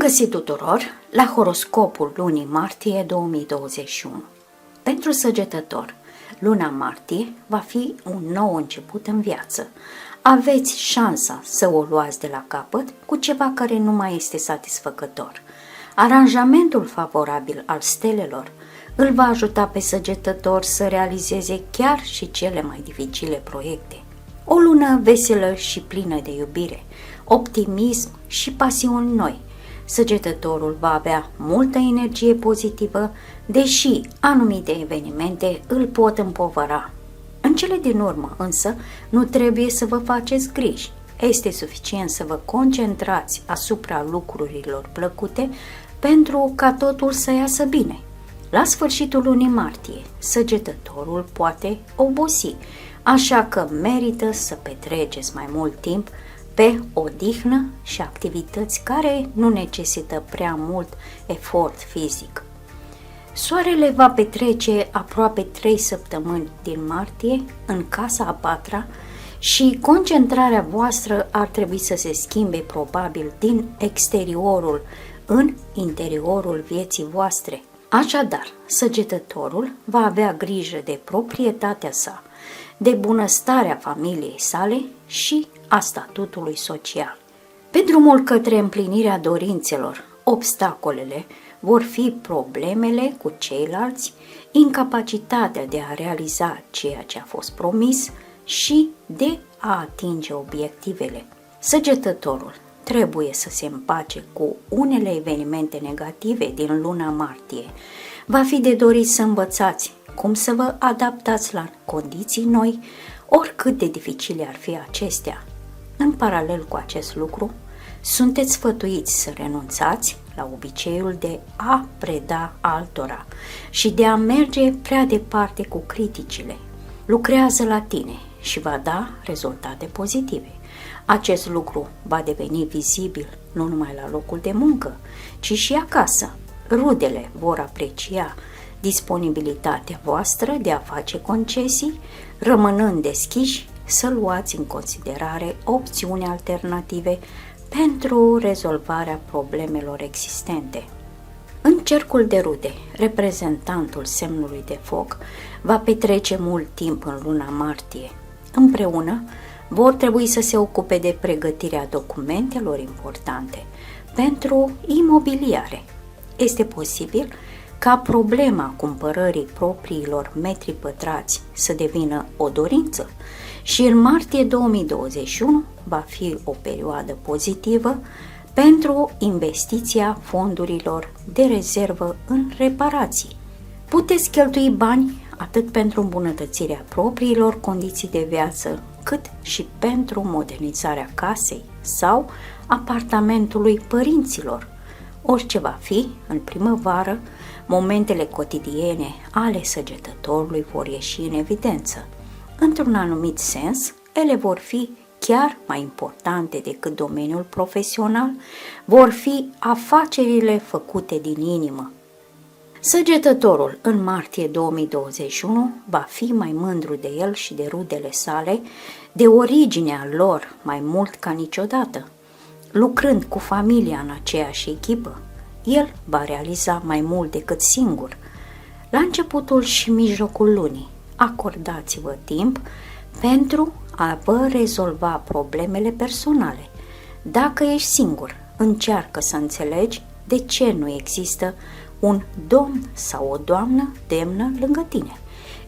găsit tuturor la horoscopul lunii martie 2021. Pentru săgetător, luna martie va fi un nou început în viață. Aveți șansa să o luați de la capăt cu ceva care nu mai este satisfăcător. Aranjamentul favorabil al stelelor îl va ajuta pe săgetător să realizeze chiar și cele mai dificile proiecte. O lună veselă și plină de iubire, optimism și pasiuni noi. Săgetătorul va avea multă energie pozitivă, deși anumite evenimente îl pot împovăra. În cele din urmă, însă, nu trebuie să vă faceți griji. Este suficient să vă concentrați asupra lucrurilor plăcute pentru ca totul să iasă bine. La sfârșitul lunii martie, săgetătorul poate obosi, așa că merită să petreceți mai mult timp pe odihnă și activități care nu necesită prea mult efort fizic. Soarele va petrece aproape 3 săptămâni din martie în casa a 4-a și concentrarea voastră ar trebui să se schimbe probabil din exteriorul în interiorul vieții voastre. Așadar, săgetătorul va avea grijă de proprietatea sa, de bunăstarea familiei sale și a statutului social. Pe drumul către împlinirea dorințelor, obstacolele vor fi problemele cu ceilalți, incapacitatea de a realiza ceea ce a fost promis și de a atinge obiectivele. Săgetătorul trebuie să se împace cu unele evenimente negative din luna martie. Va fi de dorit să învățați cum să vă adaptați la condiții noi, oricât de dificile ar fi acestea. În paralel cu acest lucru, sunteți sfătuiți să renunțați la obiceiul de a preda altora și de a merge prea departe cu criticile. Lucrează la tine și va da rezultate pozitive. Acest lucru va deveni vizibil nu numai la locul de muncă, ci și acasă. Rudele vor aprecia disponibilitatea voastră de a face concesii, rămânând deschiși să luați în considerare opțiuni alternative pentru rezolvarea problemelor existente. În cercul de rude, reprezentantul semnului de foc va petrece mult timp în luna martie. Împreună vor trebui să se ocupe de pregătirea documentelor importante pentru imobiliare. Este posibil ca problema cumpărării propriilor metri pătrați să devină o dorință și în martie 2021 va fi o perioadă pozitivă pentru investiția fondurilor de rezervă în reparații. Puteți cheltui bani atât pentru îmbunătățirea propriilor condiții de viață, cât și pentru modernizarea casei sau apartamentului părinților. Orice va fi, în primăvară, momentele cotidiene ale săgetătorului vor ieși în evidență. Într-un anumit sens, ele vor fi chiar mai importante decât domeniul profesional, vor fi afacerile făcute din inimă. Săgetătorul în martie 2021 va fi mai mândru de el și de rudele sale, de originea lor mai mult ca niciodată. Lucrând cu familia în aceeași echipă, el va realiza mai mult decât singur. La începutul și mijlocul lunii, acordați-vă timp pentru a vă rezolva problemele personale. Dacă ești singur, încearcă să înțelegi de ce nu există un domn sau o doamnă demnă lângă tine.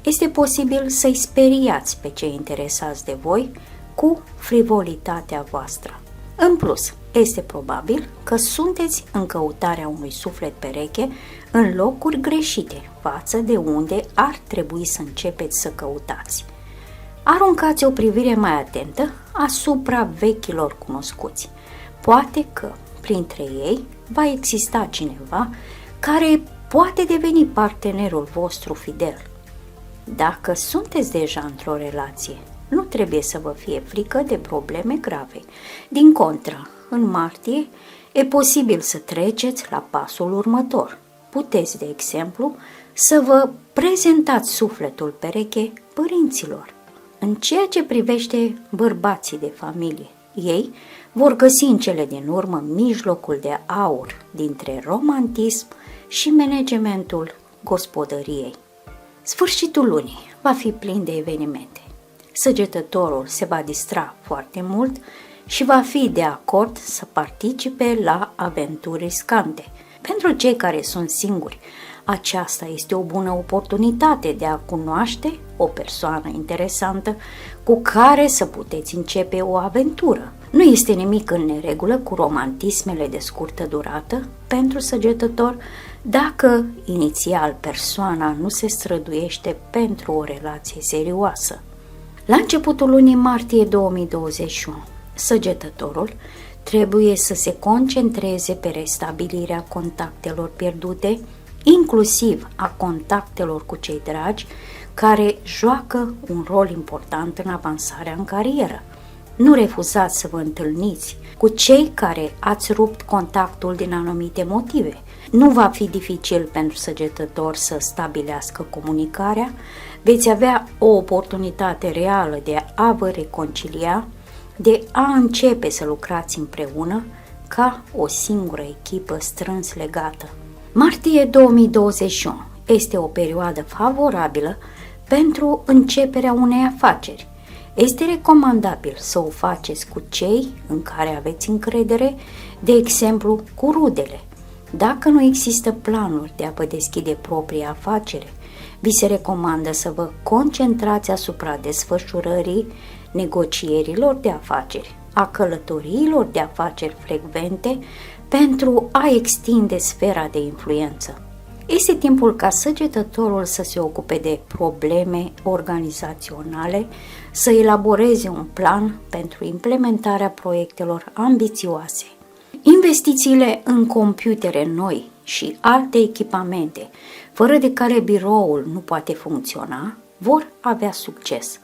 Este posibil să-i speriați pe cei interesați de voi cu frivolitatea voastră. În plus, este probabil că sunteți în căutarea unui suflet pereche în locuri greșite față de unde ar trebui să începeți să căutați. Aruncați o privire mai atentă asupra vechilor cunoscuți. Poate că printre ei va exista cineva care poate deveni partenerul vostru fidel. Dacă sunteți deja într-o relație, nu trebuie să vă fie frică de probleme grave. Din contră, în martie e posibil să treceți la pasul următor. Puteți, de exemplu, să vă prezentați sufletul pereche părinților. În ceea ce privește bărbații de familie, Ei vor găsi în cele din urmă mijlocul de aur dintre romantism și managementul gospodăriei. Sfârșitul lunii va fi plin de evenimente. Săgetătorul se va distra foarte mult și va fi de acord să participe la aventuri riscante. Pentru cei care sunt singuri, aceasta este o bună oportunitate de a cunoaște o persoană interesantă cu care să puteți începe o aventură. Nu este nimic în neregulă cu romantismele de scurtă durată pentru săgetător dacă inițial persoana nu se străduiește pentru o relație serioasă. La începutul lunii martie 2021, săgetătorul trebuie să se concentreze pe restabilirea contactelor pierdute, inclusiv a contactelor cu cei dragi, care joacă un rol important în avansarea în carieră. Nu refuzați să vă întâlniți cu cei care ați rupt contactul din anumite motive. Nu va fi dificil pentru săgetător să stabilească comunicarea, veți avea o oportunitate reală de a vă reconcilia, de a începe să lucrați împreună ca o singură echipă strâns legată. Martie 2021 este o perioadă favorabilă pentru începerea unei afaceri. Este recomandabil să o faceți cu cei în care aveți încredere, de exemplu cu rudele. Dacă nu există planuri de a vă deschide propria afacere, vi se recomandă să vă concentrați asupra desfășurării negocierilor de afaceri, a călătoriilor de afaceri frecvente pentru a extinde sfera de influență. Este timpul ca săgetătorul să se ocupe de probleme organizaționale, să elaboreze un plan pentru implementarea proiectelor ambițioase. Investițiile în computere noi și alte echipamente, fără de care biroul nu poate funcționa, vor avea succes.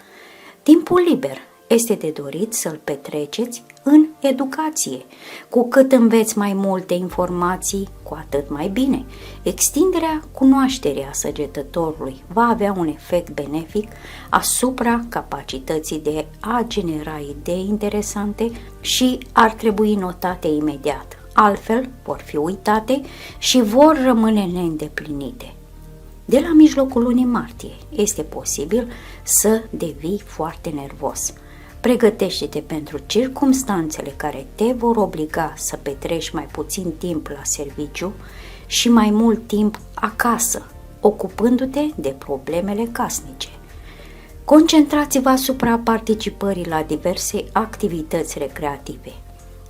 Timpul liber este de dorit să-l petreceți în educație. Cu cât înveți mai multe informații, cu atât mai bine. Extinderea cunoașterii a săgetătorului va avea un efect benefic asupra capacității de a genera idei interesante și ar trebui notate imediat. Altfel vor fi uitate și vor rămâne neîndeplinite. De la mijlocul lunii martie este posibil să devii foarte nervos. Pregătește-te pentru circumstanțele care te vor obliga să petreci mai puțin timp la serviciu și mai mult timp acasă, ocupându-te de problemele casnice. Concentrați-vă asupra participării la diverse activități recreative.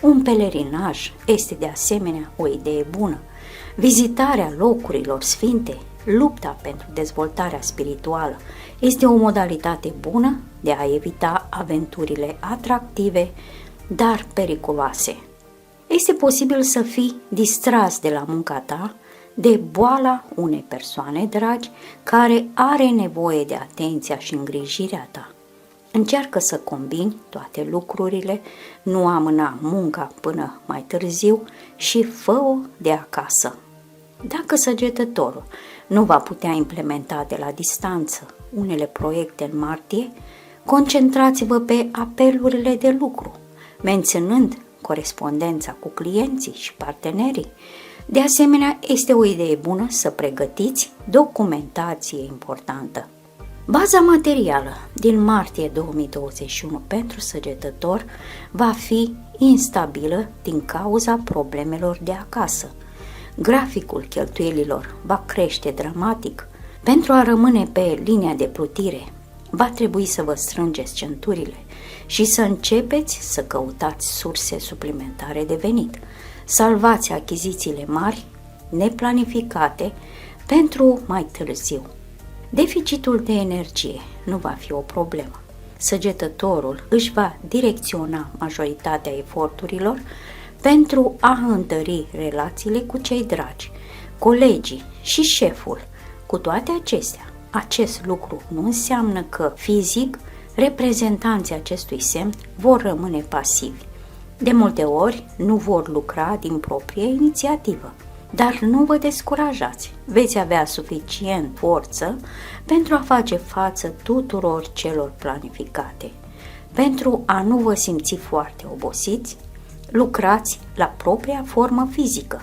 Un pelerinaj este de asemenea o idee bună. Vizitarea locurilor sfinte, lupta pentru dezvoltarea spirituală este o modalitate bună de a evita aventurile atractive, dar periculoase. Este posibil să fii distras de la munca ta de boala unei persoane dragi care are nevoie de atenția și îngrijirea ta. Încearcă să combini toate lucrurile, nu amâna munca până mai târziu și fă-o de acasă. Dacă săgetătorul nu va putea implementa de la distanță unele proiecte în martie, concentrați-vă pe apelurile de lucru, menționând corespondența cu clienții și partenerii. De asemenea, este o idee bună să pregătiți documentație importantă. Baza materială din martie 2021 pentru săgetător va fi instabilă din cauza problemelor de acasă. Graficul cheltuielilor va crește dramatic. Pentru a rămâne pe linia de plutire, va trebui să vă strângeți centurile și să începeți să căutați surse suplimentare de venit. Salvați achizițiile mari, neplanificate, pentru mai târziu. Deficitul de energie nu va fi o problemă. Săgetătorul își va direcționa majoritatea eforturilor pentru a întări relațiile cu cei dragi, colegii și șeful. Cu toate acestea, acest lucru nu înseamnă că fizic reprezentanții acestui semn vor rămâne pasivi. De multe ori nu vor lucra din proprie inițiativă, dar nu vă descurajați, veți avea suficient forță pentru a face față tuturor celor planificate. Pentru a nu vă simți foarte obosiți, lucrați la propria formă fizică.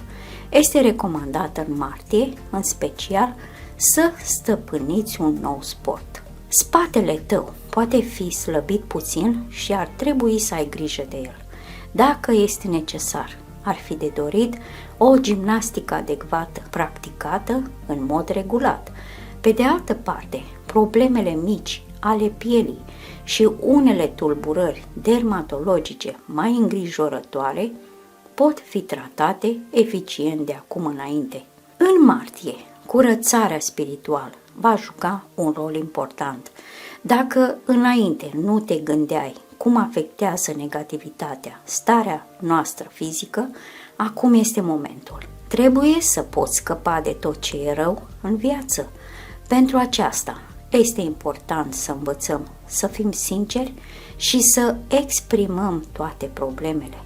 Este recomandat în martie, în special, să stăpâniți un nou sport. Spatele tău poate fi slăbit puțin și ar trebui să ai grijă de el. Dacă este necesar, ar fi de dorit o gimnastică adecvată, practicată în mod regulat. Pe de altă parte, problemele mici ale pielii și unele tulburări dermatologice mai îngrijorătoare pot fi tratate eficient de acum înainte. În martie, curățarea spirituală va juca un rol important. Dacă înainte nu te gândeai cum afectează negativitatea starea noastră fizică, acum este momentul. Trebuie să poți scăpa de tot ce e rău în viață. Pentru aceasta este important să învățăm să fim sinceri și să exprimăm toate problemele.